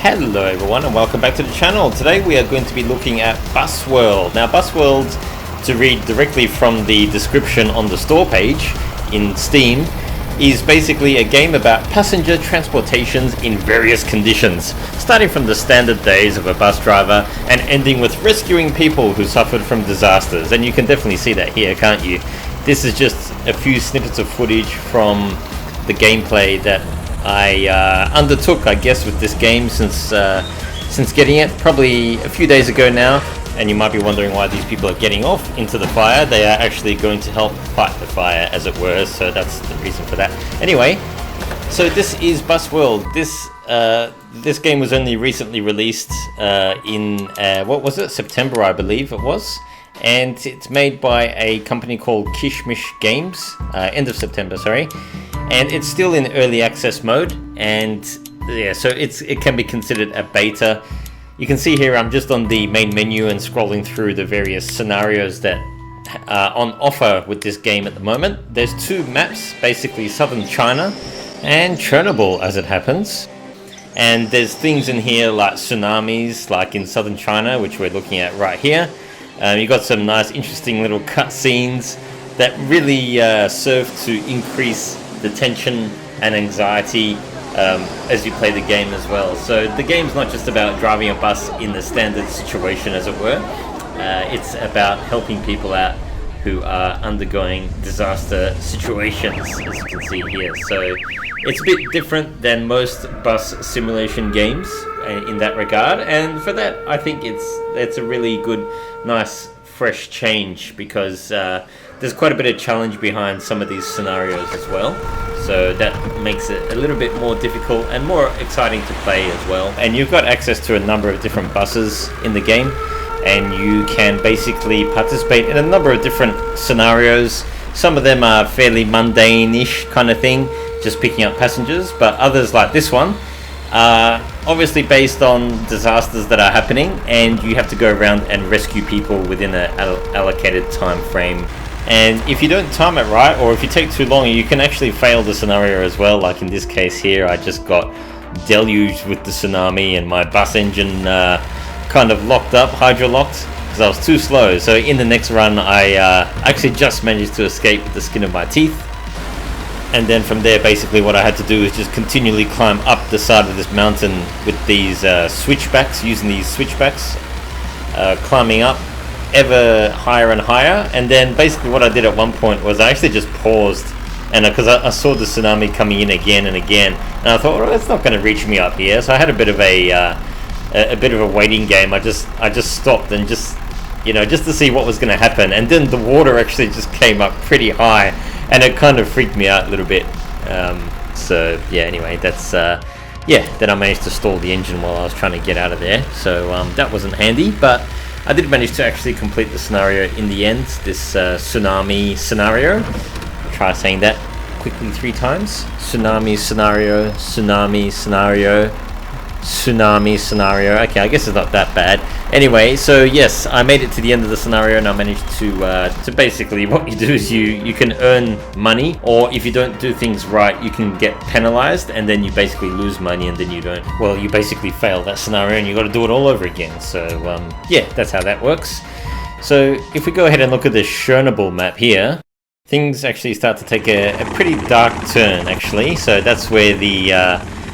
Hello everyone and welcome back to the channel. Today we are going to be looking at Bus World. Now Bus World, to read directly from the description on the store page in Steam, is basically a game about passenger transportations in various conditions, starting from the standard days of a bus driver and ending with rescuing people who suffered from disasters. And you can definitely see that here, can't you? This is just a few snippets of footage from the gameplay that I undertook, I guess, with this game since getting it probably a few days ago now. And you might be wondering why these people are getting off into the fire. They are actually going to help fight the fire, as it were, so that's the reason for that. Anyway, so this is Bus World. This game was only recently released in what was it, September, I believe it was, and it's made by a company called Kishmish Games. End of September, sorry. And it's still in early access mode, and yeah, so it can be considered a beta. You can see here I'm just on the main menu and scrolling through the various scenarios that are on offer with this game at the moment. There's two maps, basically Southern China and Chernobyl, as it happens. And there's things in here like tsunamis, like in Southern China, which we're looking at right here. You got some nice interesting little cutscenes that really serve to increase the tension and anxiety as you play the game as well. So the game's not just about driving a bus in the standard situation, as it were. It's about helping people out who are undergoing disaster situations, as you can see here. So it's a bit different than most bus simulation games in that regard, and for that I think it's a really good, nice, fresh change, because there's quite a bit of challenge behind some of these scenarios as well, so that makes it a little bit more difficult and more exciting to play as well. And you've got access to a number of different buses in the game, and you can basically participate in a number of different scenarios. Some of them are fairly mundane-ish kind of thing, just picking up passengers, but others, like this one, are obviously based on disasters that are happening, and you have to go around and rescue people within an allocated time frame. And if you don't time it right, or if you take too long, you can actually fail the scenario as well. Like in this case here, I just got deluged with the tsunami and my bus engine kind of locked up, hydro-locked, because I was too slow. So in the next run I actually just managed to escape with the skin of my teeth. And then from there, basically what I had to do is just continually climb up the side of this mountain with these switchbacks, using these switchbacks, climbing up ever higher and higher. And then basically what I did at one point was I actually just paused, and because I saw the tsunami coming in again and again, and I thought, well, it's not going to reach me up here. So I had a bit of a waiting game. I just stopped and just to see what was going to happen. And then the water actually just came up pretty high, and it kind of freaked me out a little bit. So yeah, anyway, that's then I managed to stall the engine while I was trying to get out of there. So that wasn't handy, but I did manage to actually complete the scenario in the end, this tsunami scenario. I'll try saying that quickly 3 times. Tsunami scenario, tsunami scenario, tsunami scenario. Okay, I guess it's not that bad. Anyway, so yes, I made it to the end of the scenario, and I managed to basically, what you do is you can earn money, or if you don't do things right, you can get penalized, and then you basically lose money, and then you basically fail that scenario and you got to do it all over again. So yeah, that's how that works. So if we go ahead and look at the Chernobyl map here, things actually start to take a pretty dark turn, actually. So that's where the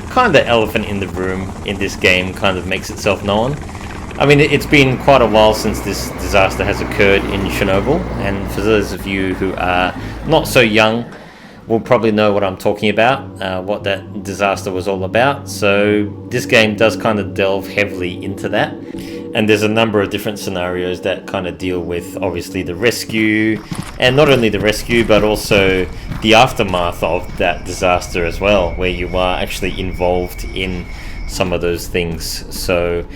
kind of elephant in the room in this game kind of makes itself known. I mean, it's been quite a while since this disaster has occurred in Chernobyl, and for those of you who are not so young will probably know what I'm talking about, what that disaster was all about. So this game does kind of delve heavily into that, and there's a number of different scenarios that kind of deal with obviously the rescue, and not only the rescue but also the aftermath of that disaster as well, where you are actually involved in some of those things. So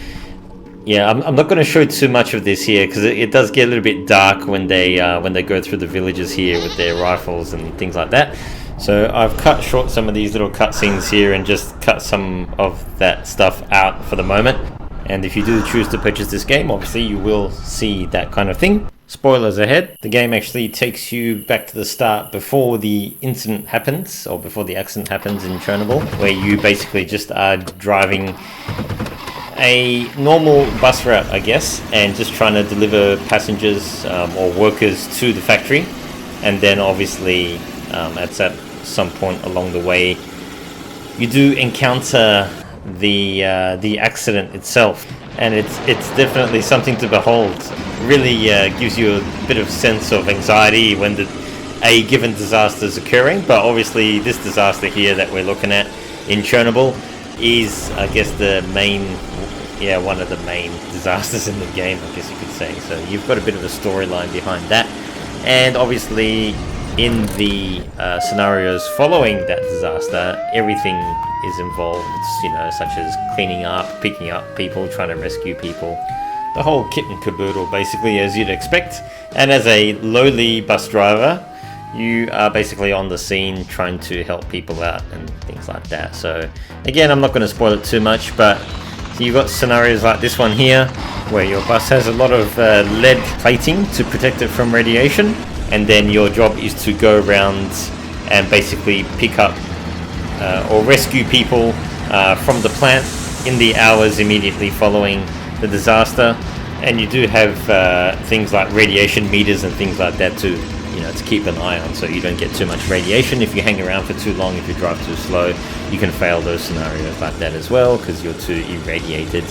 yeah, I'm not going to show too much of this here, because it does get a little bit dark when they go through the villages here with their rifles and things like that. So I've cut short some of these little cutscenes here and just cut some of that stuff out for the moment. And if you do choose to purchase this game, obviously you will see that kind of thing. Spoilers ahead, the game actually takes you back to the start before the incident happens, or before the accident happens in Chernobyl, where you basically just are driving a normal bus route, I guess, and just trying to deliver passengers or workers to the factory. And then obviously at some point along the way you do encounter the accident itself, and it's definitely something to behold. Really gives you a bit of sense of anxiety when a given disaster is occurring. But obviously this disaster here that we're looking at in Chernobyl is, I guess, one of the main disasters in the game, I guess you could say. So you've got a bit of a storyline behind that, and obviously in the scenarios following that disaster, everything is involved, such as cleaning up, picking up people, trying to rescue people, the whole kit and caboodle, basically, as you'd expect. And as a lowly bus driver, you are basically on the scene trying to help people out and things like that. So again, I'm not going to spoil it too much, but you've got scenarios like this one here, where your bus has a lot of lead plating to protect it from radiation, and then your job is to go around and basically pick up or rescue people from the plant in the hours immediately following the disaster. And you do have things like radiation meters and things like that to keep an eye on, so you don't get too much radiation. If you hang around for too long, if you drive too slow, you can fail those scenarios like that as well, because you're too irradiated.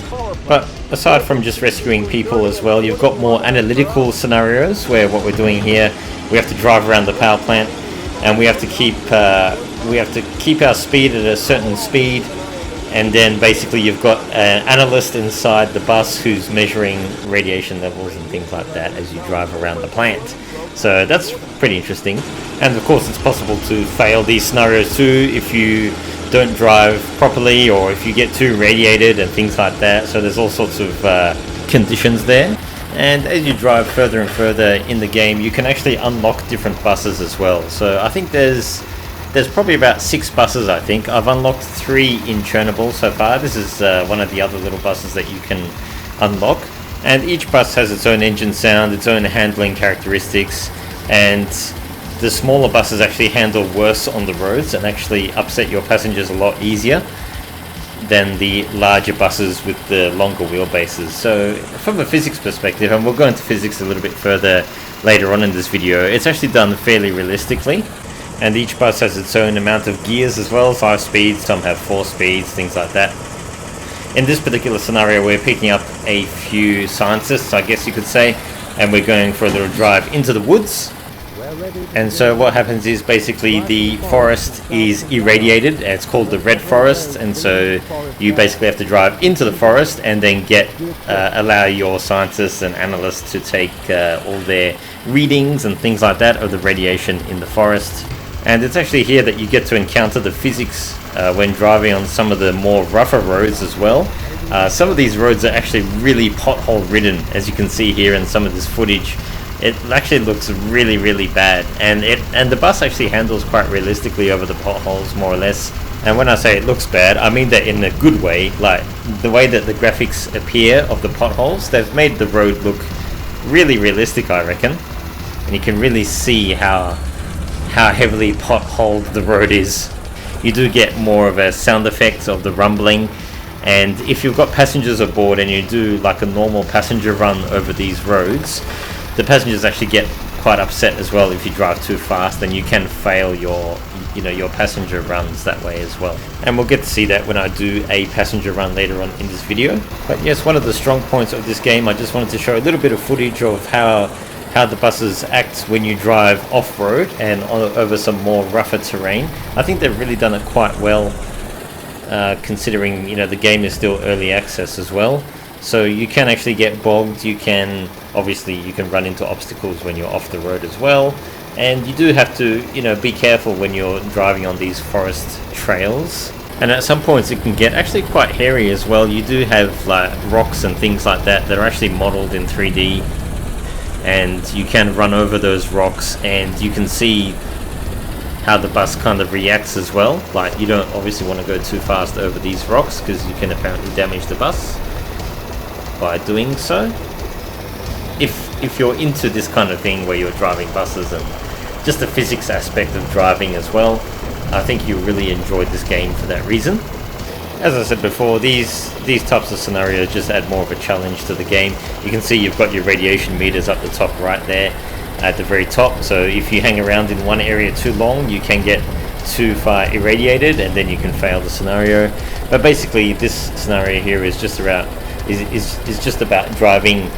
But aside from just rescuing people as well, you've got more analytical scenarios, where what we're doing here, we have to drive around the power plant, and we have to keep our speed at a certain speed. And then basically you've got an analyst inside the bus who's measuring radiation levels and things like that as you drive around the plant. So that's pretty interesting. And of course it's possible to fail these scenarios too if you don't drive properly, or if you get too radiated and things like that. So there's all sorts of conditions there. And as you drive further and further in the game, you can actually unlock different buses as well. So I think there's probably about 6 buses, I think. I've unlocked 3 in Chernobyl so far. This is one of the other little buses that you can unlock. And each bus has its own engine sound, its own handling characteristics, and the smaller buses actually handle worse on the roads and actually upset your passengers a lot easier than the larger buses with the longer wheelbases. So from a physics perspective, and we'll go into physics a little bit further later on in this video, it's actually done fairly realistically. And each bus has its own amount of gears as well, 5 speeds, some have 4 speeds, things like that. In this particular scenario, we're picking up a few scientists, I guess you could say, and we're going for a little drive into the woods. And so what happens is basically the forest is irradiated, and it's called the red forest, and so you basically have to drive into the forest and then allow your scientists and analysts to take all their readings and things like that of the radiation in the forest. And it's actually here that you get to encounter the physics when driving on some of the more rougher roads as well. Some of these roads are actually really pothole ridden, as you can see here in some of this footage. It actually looks really, really bad, and the bus actually handles quite realistically over the potholes, more or less. And when I say it looks bad, I mean that in a good way. Like the way that the graphics appear of the potholes, they've made the road look really realistic, I reckon. And you can really see how heavily potholed the road is. You do get more of a sound effect of the rumbling, and if you've got passengers aboard and you do like a normal passenger run over these roads, the passengers actually get quite upset as well if you drive too fast, and you can fail your passenger runs that way as well. And we'll get to see that when I do a passenger run later on in this video. But yes, one of the strong points of this game, I just wanted to show a little bit of footage of how the buses act when you drive off-road and over some more rougher terrain. I think they've really done it quite well, considering the game is still early access as well. So you can actually get bogged, you can run into obstacles when you're off the road as well. And you do have to be careful when you're driving on these forest trails. And at some points it can get actually quite hairy as well. You do have like rocks and things like that are actually modeled in 3D, and you can run over those rocks, and you can see how the bus kind of reacts as well. Like you don't obviously want to go too fast over these rocks, because you can apparently damage the bus by doing so. If if you're into this kind of thing where you're driving buses and just the physics aspect of driving as well, I think you'll really enjoy this game for that reason. As I said before, these types of scenarios just add more of a challenge to the game. You can see you've got your radiation meters up the top right there at the very top, so if you hang around in one area too long, you can get too far irradiated and then you can fail the scenario. But basically this scenario here is just about driving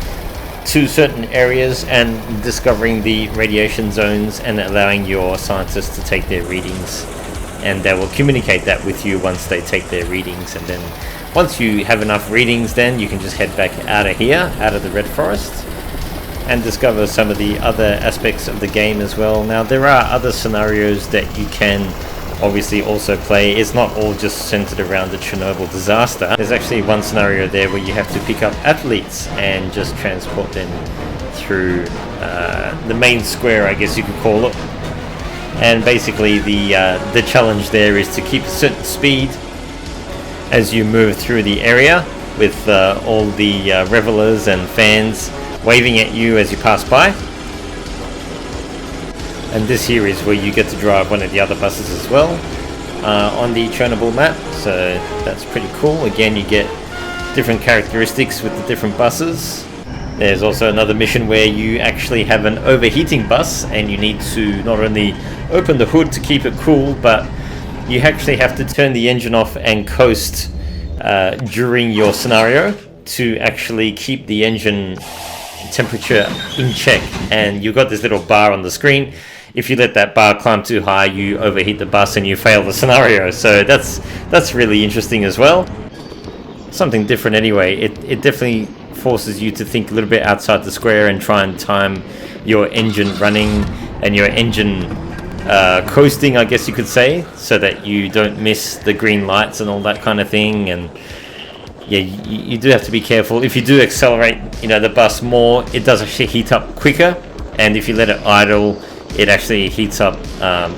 to certain areas and discovering the radiation zones and allowing your scientists to take their readings, and they will communicate that with you once they take their readings. And then once you have enough readings, then you can just head back out of here, out of the red forest, and discover some of the other aspects of the game as well. Now there are other scenarios that you can obviously also play. It's not all just centered around the Chernobyl disaster. There's actually one scenario there where you have to pick up athletes and just transport them through the main square, I guess you could call it. And basically the challenge there is to keep a certain speed as you move through the area, with all the revelers and fans waving at you as you pass by. And this here is where you get to drive one of the other buses as well on the Chernobyl map, so that's pretty cool. Again, you get different characteristics with the different buses. There's also another mission where you actually have an overheating bus and you need to not only open the hood to keep it cool, but you actually have to turn the engine off and coast during your scenario to actually keep the engine temperature in check. And you've got this little bar on the screen. If you let that bar climb too high, you overheat the bus and you fail the scenario. So that's really interesting as well. Something different anyway. It definitely forces you to think a little bit outside the square and try and time your engine running and your engine coasting, I guess you could say, so that you don't miss the green lights and all that kind of thing. And yeah, you do have to be careful. If you do accelerate, the bus more, it does actually heat up quicker, and if you let it idle, it actually heats up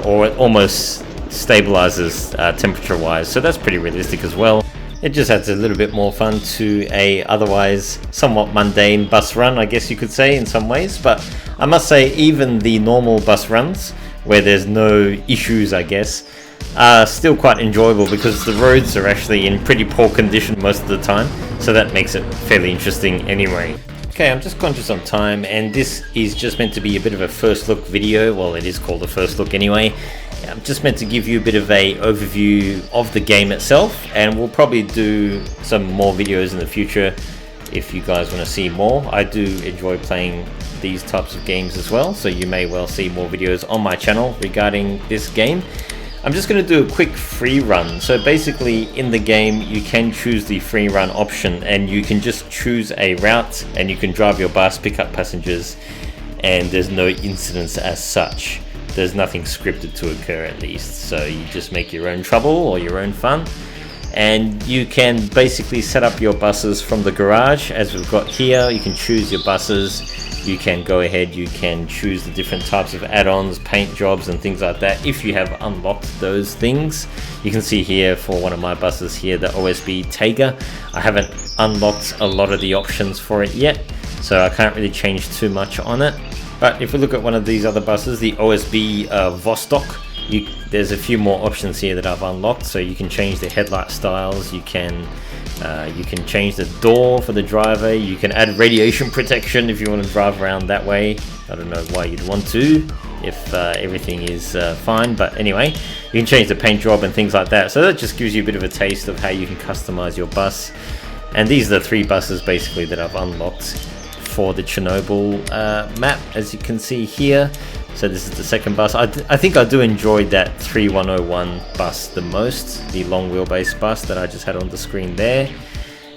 or it almost stabilizes temperature wise. So that's pretty realistic as well. It just adds a little bit more fun to a otherwise somewhat mundane bus run, I guess you could say, in some ways. But I must say, even the normal bus runs where there's no issues, I guess, are still quite enjoyable because the roads are actually in pretty poor condition most of the time, so that makes it fairly interesting anyway. Okay, I'm just conscious on time, and this is just meant to be a bit of a first look video. Well, it is called a first look anyway. I'm just meant to give you a bit of a overview of the game itself, and we'll probably do some more videos in the future if you guys want to see more. I do enjoy playing these types of games as well, so you may well see more videos on my channel regarding this game. I'm just going to do a quick free run. So basically in the game you can choose the free run option, and you can just choose a route and you can drive your bus, pick up passengers, and there's no incidents as such. There's nothing scripted to occur, at least, so you just make your own trouble or your own fun. And you can basically set up your buses from the garage as we've got here. You can choose your buses. You can go ahead, you can choose the different types of add-ons, paint jobs and things like that if you have unlocked those things. You can see here for one of my buses here, the OSB Taiga. I haven't unlocked a lot of the options for it yet, so I can't really change too much on it. But if we look at one of these other buses, the OSB Vostok, there's a few more options here that I've unlocked. So you can change the headlight styles, you can change the door for the driver, you can add radiation protection if you want to drive around that way. I don't know why you'd want to if everything is fine, but anyway, you can change the paint job and things like that. So that just gives you a bit of a taste of how you can customize your bus. And these are the 3 buses basically that I've unlocked for the Chernobyl map, as you can see here. So this is the second bus. I think I do enjoy that 3101 bus the most, the long wheelbase bus that I just had on the screen there.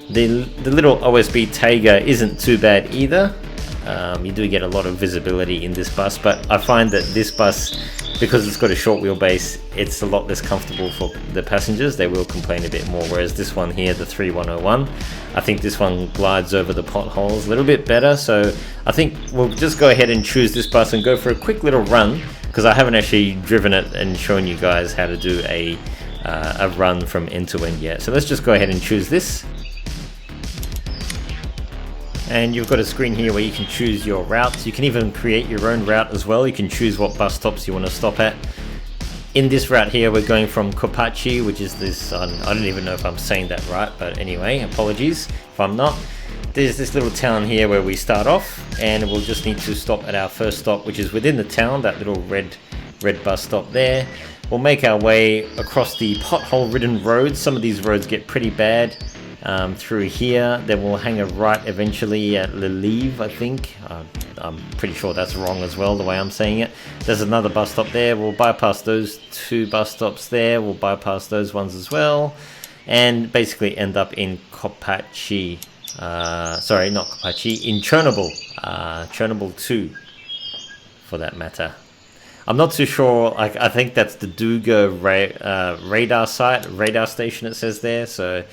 The little OSB Taiga isn't too bad either. You do get a lot of visibility in this bus, but I find that this bus, because it's got a short wheelbase, it's a lot less comfortable for the passengers. They will complain a bit more, whereas this one here, the 3101, I think this one glides over the potholes a little bit better. So I think we'll just go ahead and choose this bus and go for a quick little run, because I haven't actually driven it and shown you guys how to do a run from end to end yet. So let's just go ahead and choose this. And you've got a screen here where you can choose your routes. You can even create your own route as well. You can choose what bus stops you want to stop at. In this route here, we're going from Kopachi, which is this, I don't even know if I'm saying that right, but anyway, apologies if I'm not. There's this little town here where we start off, and we'll just need to stop at our first stop, which is within the town, that little red bus stop there. We'll make our way across the pothole-ridden roads. Some of these roads get pretty bad through here. Then we'll hang a right eventually at Lelive, I think. I'm pretty sure that's wrong as well, the way I'm saying it. There's another bus stop there. We'll bypass those 2 bus stops there. We'll bypass those ones as well. And basically end up in Kopachi. Sorry, not Kopachi, in Chernobyl. Chernobyl 2, for that matter. I'm not too sure. I think that's the Duga radar station it says there. So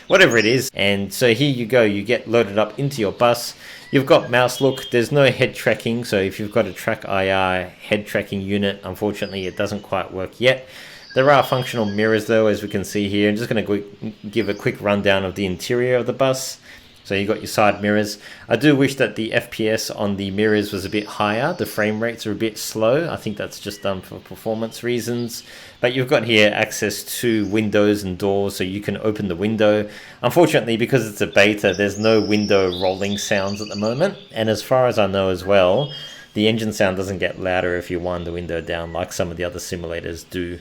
whatever it is. And so here you go. You get loaded up into your bus. You've got mouse look. There's no head tracking. So if you've got a Track IR head tracking unit, unfortunately it doesn't quite work yet. There are functional mirrors though, as we can see here. I'm just going to give a quick rundown of the interior of the bus. So you got your side mirrors. I do wish that the FPS on the mirrors was a bit higher. The frame rates are a bit slow. I think that's just done for performance reasons. But you've got here access to windows and doors, so you can open the window. Unfortunately, because it's a beta, there's no window rolling sounds at the moment. And as far as I know as well, the engine sound doesn't get louder if you wind the window down like some of the other simulators do.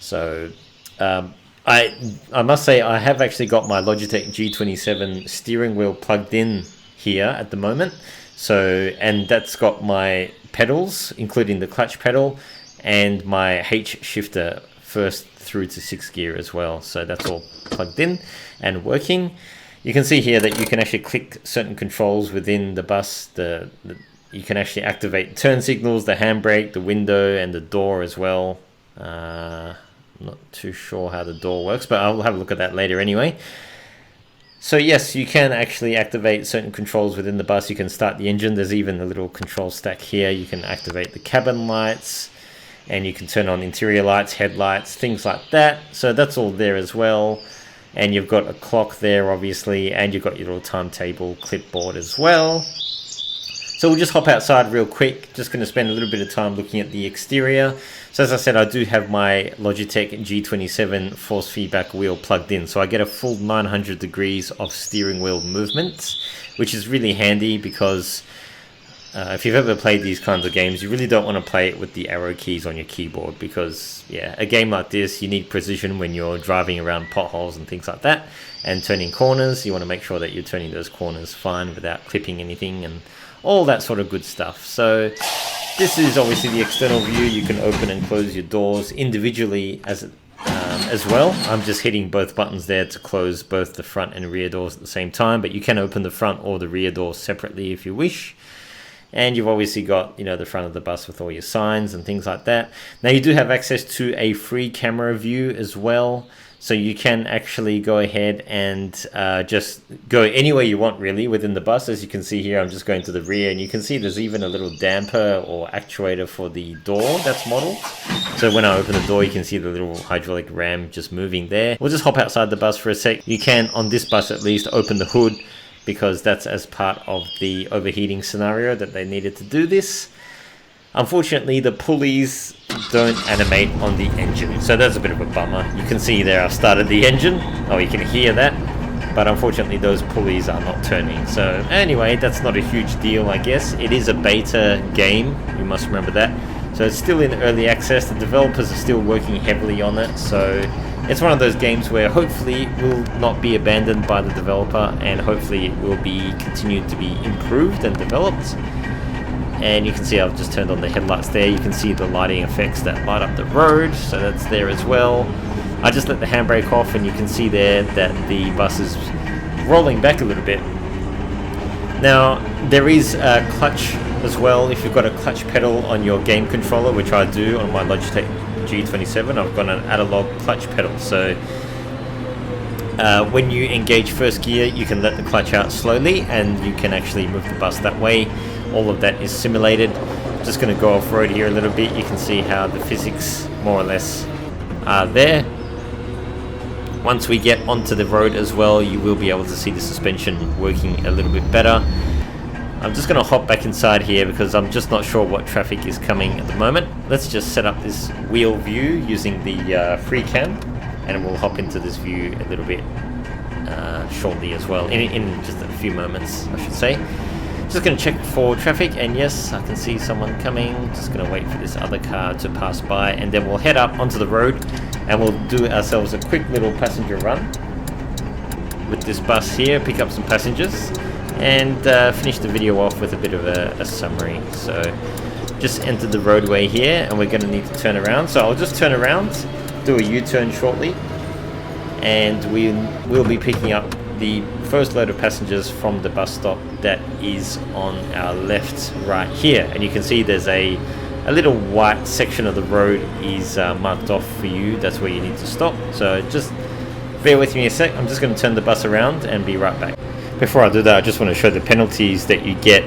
So I must say I have actually got my Logitech G27 steering wheel plugged in here at the moment. So, and that's got my pedals, including the clutch pedal, and my H shifter first through to 6th gear as well. So that's all plugged in and working. You can see here that you can actually click certain controls within the bus. You can actually activate turn signals, the handbrake, the window, and the door as well. I'm not too sure how the door works, but I'll have a look at that later anyway. So yes, you can actually activate certain controls within the bus. You can start the engine. There's even a little control stack here. You can activate the cabin lights, and you can turn on interior lights, headlights, things like that. So that's all there as well. And you've got a clock there, obviously, and you've got your little timetable clipboard as well. So we'll just hop outside real quick. Just going to spend a little bit of time looking at the exterior. So as I said, I do have my Logitech G27 force feedback wheel plugged in. So I get a full 900 degrees of steering wheel movement, which is really handy because if you've ever played these kinds of games, you really don't want to play it with the arrow keys on your keyboard because, yeah, a game like this, you need precision when you're driving around potholes and things like that and turning corners. You want to make sure that you're turning those corners fine without clipping anything and all that sort of good stuff. So this is obviously the external view. You can open and close your doors individually as well. I'm just hitting both buttons there to close both the front and rear doors at the same time, but you can open the front or the rear doors separately if you wish. And you've obviously got, you know, the front of the bus with all your signs and things like that. Now you do have access to a free camera view as well. So you can actually go ahead and just go anywhere you want really within the bus. As you can see here, I'm just going to the rear, and you can see there's even a little damper or actuator for the door that's modeled. So when I open the door, you can see the little hydraulic ram just moving there. We'll just hop outside the bus for a sec. You can, on this bus at least, open the hood because that's as part of the overheating scenario that they needed to do this. Unfortunately, the pulleys don't animate on the engine, so that's a bit of a bummer. You can see there I've started the engine. Oh, you can hear that. But unfortunately, those pulleys are not turning. So anyway, that's not a huge deal, I guess. It is a beta game, you must remember that. So it's still in early access. The developers are still working heavily on it. So it's one of those games where hopefully it will not be abandoned by the developer, and hopefully it will be continued to be improved and developed. And you can see I've just turned on the headlights there. You can see the lighting effects that light up the road, so that's there as well. I just let the handbrake off, and you can see there that the bus is rolling back a little bit. Now there is a clutch as well. If you've got a clutch pedal on your game controller, which I do on my Logitech G27, I've got an analog clutch pedal. So when you engage first gear, you can let the clutch out slowly, and you can actually move the bus that way. All of that is simulated. Just going to go off-road here a little bit. You can see how the physics more or less are there. Once we get onto the road as well, you will be able to see the suspension working a little bit better. I'm just going to hop back inside here because I'm just not sure what traffic is coming at the moment. Let's just set up this wheel view using the free cam, and we'll hop into this view a little bit shortly as well, in just a few moments I should say. Just going to check for traffic, and yes, I can see someone coming. Just going to wait for this other car to pass by, and then we'll head up onto the road and we'll do ourselves a quick little passenger run with this bus here, pick up some passengers, and finish the video off with a bit of a summary. So just entered the roadway here, and we're going to need to turn around, so I'll just turn around, do a U-turn shortly, and we will be picking up the first load of passengers from the bus stop that is on our left right here. And you can see there's a little white section of the road is marked off for you. That's where you need to stop, so just bear with me a sec. I'm just going to turn the bus around and be right back. Before I do that, I just want to show the penalties that you get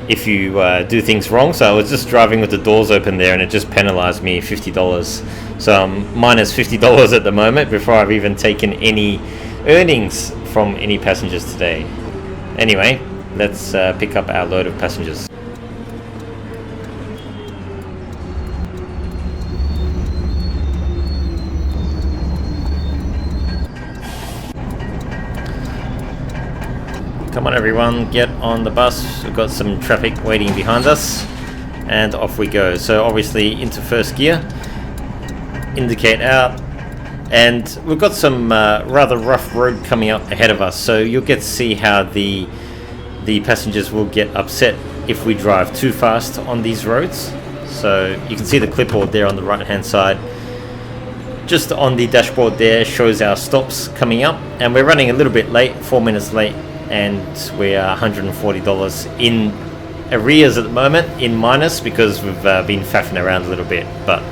if you do things wrong. So I was just driving with the doors open there, and it just penalized me $50. So I'm minus $50 at the moment before I've even taken any earnings from any passengers today. Anyway, let's pick up our load of passengers. Come on everyone, get on the bus. We've got some traffic waiting behind us, and off we go. So obviously into first gear, indicate out, and we've got some rather rough road coming up ahead of us, so you'll get to see how the passengers will get upset if we drive too fast on these roads. So you can see the clipboard there on the right hand side. Just on the dashboard there shows our stops coming up, and we're running a little bit late, 4 minutes late, and we're $140 in arrears at the moment, in minus, because we've been faffing around a little bit. But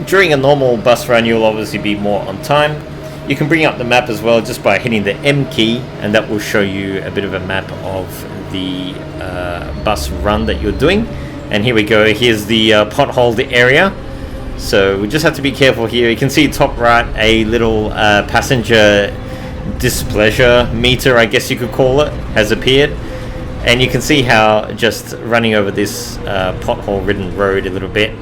during a normal bus run you'll obviously be more on time. You can bring up the map as well just by hitting the M key, and that will show you a bit of a map of the bus run that you're doing. And here we go, here's the potholed area. So we just have to be careful here. You can see top right a little passenger displeasure meter, I guess you could call it, has appeared, and you can see how just running over this pothole ridden road a little bit,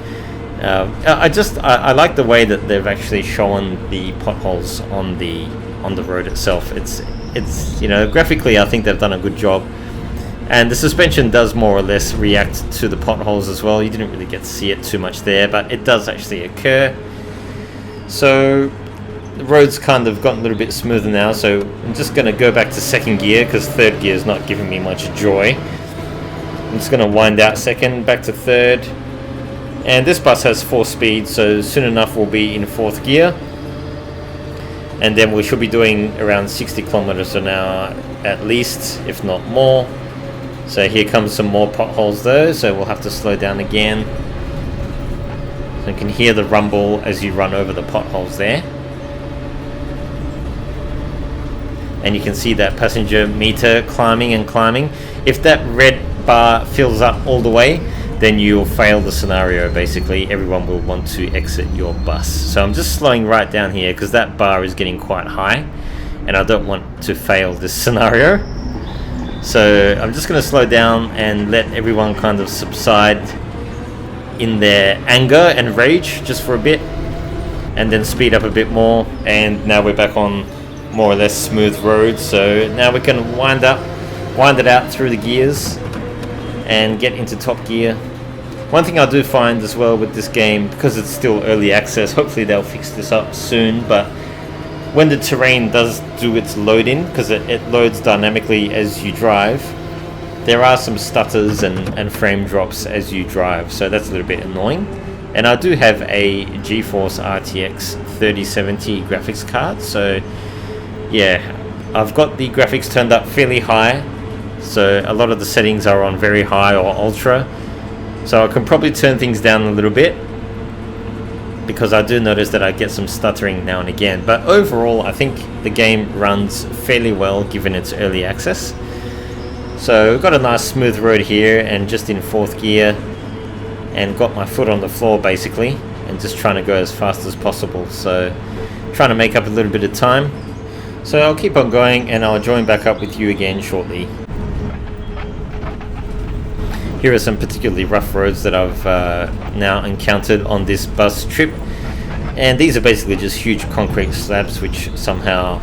I like the way that they've actually shown the potholes on the road itself. It's you know, graphically I think they've done a good job, and the suspension does more or less react to the potholes as well. You didn't really get to see it too much there, but it does actually occur. So the road's kind of gotten a little bit smoother now, so I'm just going to go back to second gear because third gear is not giving me much joy. I'm just going to wind out second, back to third, and this bus has 4 speeds, so soon enough we'll be in fourth gear, and then we should be doing around 60 kilometers an hour at least, if not more. So here comes some more potholes though, so we'll have to slow down again. So you can hear the rumble as you run over the potholes there. And you can see that passenger meter climbing and climbing. If that red bar fills up all the way, then you'll fail the scenario. Basically, everyone will want to exit your bus. So I'm just slowing right down here because that bar is getting quite high, and I don't want to fail this scenario. So I'm just going to slow down and let everyone kind of subside in their anger and rage just for a bit, and then speed up a bit more. And now we're back on more or less smooth road, so now we can wind it out through the gears and get into top gear. One thing I do find as well with this game, because it's still early access, hopefully they'll fix this up soon, but when the terrain does do its loading, because it loads dynamically as you drive, there are some stutters and frame drops as you drive, so that's a little bit annoying. And I do have a GeForce RTX 3070 graphics card, so yeah, I've got the graphics turned up fairly high, so a lot of the settings are on very high or ultra, so I can probably turn things down a little bit, because I do notice that I get some stuttering now and again. But overall I think the game runs fairly well given its early access. So we've got a nice smooth road here, and just in fourth gear, and got my foot on the floor basically, and just trying to go as fast as possible. So trying to make up a little bit of time. So I'll keep on going and I'll join back up with you again shortly. Here are some particularly rough roads that I've now encountered on this bus trip. And these are basically just huge concrete slabs which somehow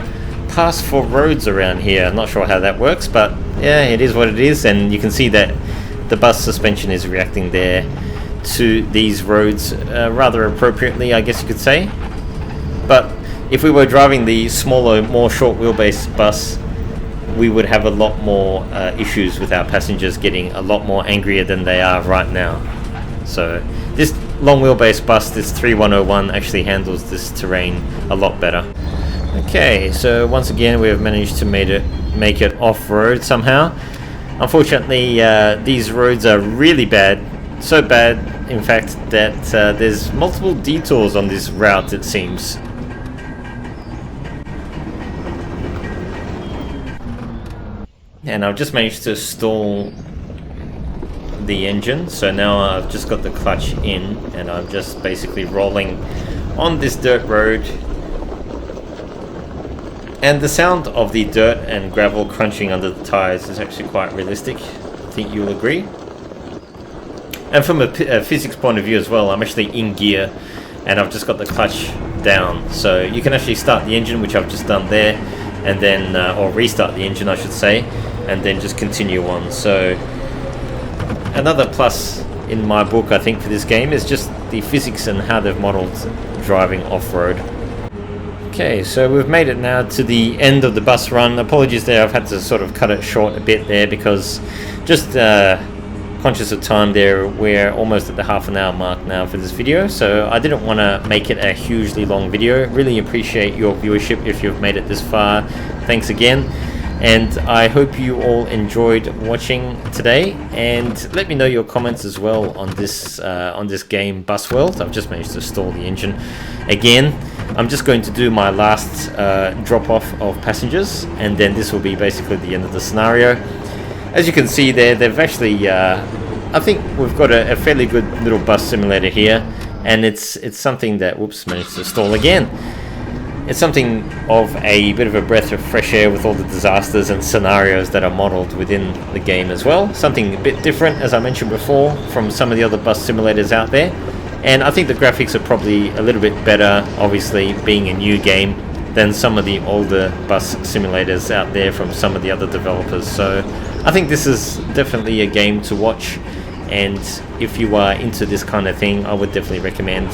pass for roads around here. I'm not sure how that works, but yeah, it is what it is. And you can see that the bus suspension is reacting there to these roads rather appropriately, I guess you could say. But if we were driving the smaller, more short wheelbase bus, we would have a lot more issues with our passengers getting a lot more angrier than they are right now. So this long wheelbase bus, this 3101, actually handles this terrain a lot better. Okay, so once again we have managed to make it off-road somehow. Unfortunately, these roads are really bad. So bad, in fact, that there's multiple detours on this route, it seems. And I've just managed to stall the engine, so now I've just got the clutch in and I'm just basically rolling on this dirt road. And the sound of the dirt and gravel crunching under the tires is actually quite realistic. I think you'll agree. And from a physics point of view as well, I'm actually in gear and I've just got the clutch down. So you can actually start the engine, which I've just done there, and then, or restart the engine I should say, and then just continue on. So another plus in my book, I think, for this game is just the physics and how they've modeled driving off-road. Okay, so we've made it now to the end of the bus run. Apologies there, I've had to sort of cut it short a bit there because just conscious of time there, we're almost at the half-an-hour mark now for this video, so I didn't want to make it a hugely long video. Really appreciate your viewership if you've made it this far. Thanks again. And I hope you all enjoyed watching today, and let me know your comments as well on this game, Bus World. I've just managed to stall the engine again. I'm just going to do my last drop-off of passengers, and then this will be basically the end of the scenario. As you can see there, they've actually, I think we've got a fairly good little bus simulator here, and it's something that, whoops, managed to stall again. It's something of a bit of a breath of fresh air with all the disasters and scenarios that are modeled within the game as well. Something a bit different, as I mentioned before, from some of the other bus simulators out there. And I think the graphics are probably a little bit better, obviously, being a new game, than some of the older bus simulators out there from some of the other developers. So I think this is definitely a game to watch. And if you are into this kind of thing, I would definitely recommend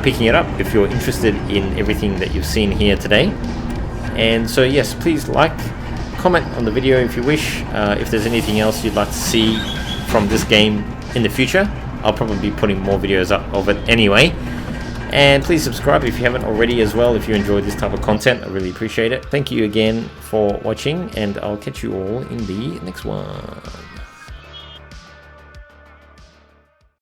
picking it up if you're interested in everything that you've seen here today. And so yes, please like, comment on the video if you wish. If there's anything else you'd like to see from this game in the future, I'll probably be putting more videos up of it anyway. And please subscribe if you haven't already as well, if you enjoyed this type of content. I really appreciate it. Thank you again for watching, and I'll catch you all in the next one.